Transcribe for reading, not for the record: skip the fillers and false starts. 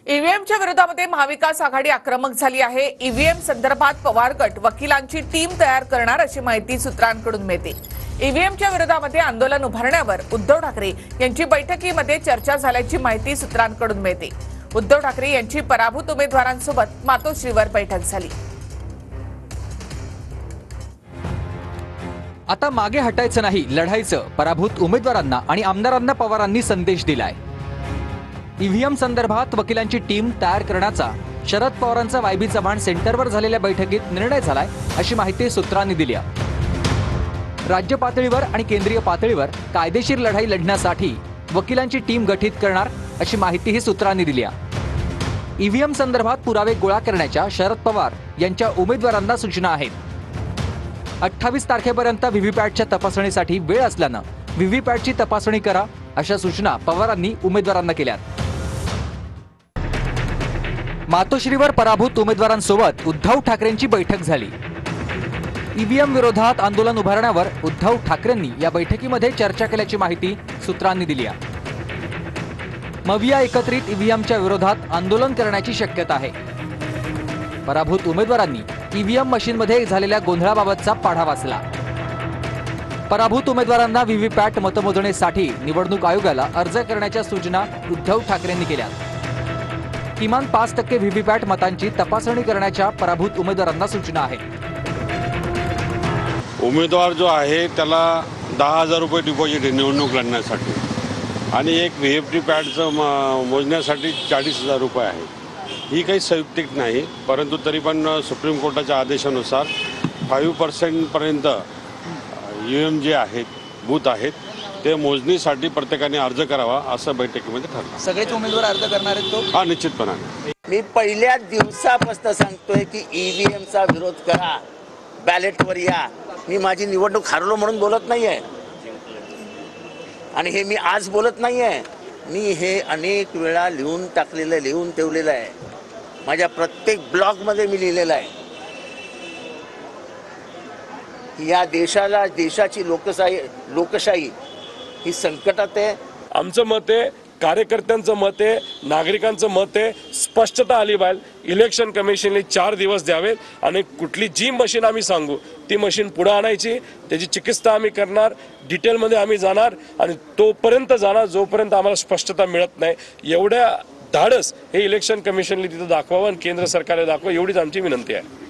ईव्हीएमच्या विरोधामध्ये महाविकास आघाडी आक्रमक झाली आहे। ईव्हीएम संदर्भात पवार गट वकिलांची टीम तयार करणार अशी माहिती सूत्रांकडून मिळते। ईव्हीएमच्या विरोधामध्ये आंदोलन उभारण्यावर उद्धव ठाकरे यांची बैठकीमध्ये चर्चा झाल्याची माहिती सूत्रांकडून मिळते। उद्धव ठाकरे यांची पराभूत उमेदवारांसोबत मातोश्रीवर बैठक झाली। आता मागे हटायचं नाही, लढायचं, पराभूत उमेदवारांना आणि आमदारांना पवारांनी संदेश दिलाय। ईव्हीएम संदर्भात वकिलांची टीम तयार करण्याचा शरद पवारांचा वायबी चव्हाण सेंटरवर झालेल्या बैठकीत निर्णय झालाय अशी माहिती सूत्रांनी दिली आहे। राज्य पातळीवर आणि केंद्रीय पातळीवर कायदेशीर लढाई लढण्यासाठी वकिलांची टीम गठीत करणार अशी माहितीही सूत्रांनी दिली आहे। ईव्हीएम संदर्भात पुरावे गोळा करण्याच्या शरद पवार यांच्या उमेदवारांना सूचना आहेत। 28 तारखेपर्यंत व्हीव्हीपॅटच्या तपासणीसाठी वेळ असल्यानं व्हीव्हीपॅटची तपासणी करा अशा सूचना पवारांनी उमेदवारांना केल्यात। मातोश्रीवर पराभूत उमेदवारांसोबत उद्धव ठाकरेंची बैठक झाली। ईव्हीएम विरोधात आंदोलन उभारण्यावर उद्धव ठाकरेंनी या बैठकीमध्ये चर्चा केल्याची माहिती सूत्रांनी दिली आहे। मविया एकत्रित ईव्हीएमच्या विरोधात आंदोलन करण्याची शक्यता आहे। पराभूत उमेदवारांनी ईव्हीएम मशीनमध्ये झालेल्या गोंधळाबाबतचा पाढा वाचला। पराभूत उमेदवारांना व्हीव्हीपॅट मतमोजणीसाठी निवडणूक आयोगाला अर्ज करण्याच्या सूचना उद्धव ठाकरेंनी केल्या। किमान 5% व्हीव्हीपॅट मतांची तपासणी करण्याच्या पराभूत उमेदवारांना सूचना आहेत। उमेदवार जो आहे त्याला 10,000 रुपये डिपॉझिट आहे निवडणूक लढण्यासाठी आणि एक व्हीव्हीपॅटचं मोजण्यासाठी 40,000 रुपये आहे। ही काही संयुक्तिक नाही, परंतु तरी पण सुप्रीम कोर्टाच्या आदेशानुसार 5% पर्यंत ईव्हीएम जे आहेत बूथ आहेत ते मोजणीसाठी प्रत्येकाने अर्ज करावा असं बैठकीमध्ये ठरलं। सगळेच उमेदवार अर्ज करणार आहेत तो? हा, निश्चितपणाने। मी पहिल्या दिवसापासून सांगतोय की ईव्हीएमचा विरोध करा, बॅलेटवर या। मी माझी निवडणूक हरलो म्हणून बोलत नाहीये आणि हे मी आज बोलत नाहीये। मी हे अनेक वेळा लिहून टाकलेलं, लिहून ठेवलेलं आहे। माझ्या प्रत्येक ब्लॉगमध्ये मी लिहिलेलं आहे। या देशाला, देशाची लोकशाही ही संकटात आहे। आमचं मत आहे, कार्यकर्त्यांचं मत आहे, नागरिकांचं मत आहे, स्पष्टता आली पाहिजे। इलेक्शन कमिशनने 4 दिवस द्यावेत आणि कुठली जी मशीन आम्ही सांगू ती मशीन पुढे आणायची, त्याची चिकित्सा आम्ही करणार, डिटेलमध्ये आम्ही जाणार आणि तोपर्यंत जाणार जोपर्यंत आम्हाला स्पष्टता मिळत नाही। एवढ्या धाडस हे इलेक्शन कमिशनने तिथं दाखवावं आणि केंद्र सरकारला दाखवावं एवढीच आमची विनंती आहे।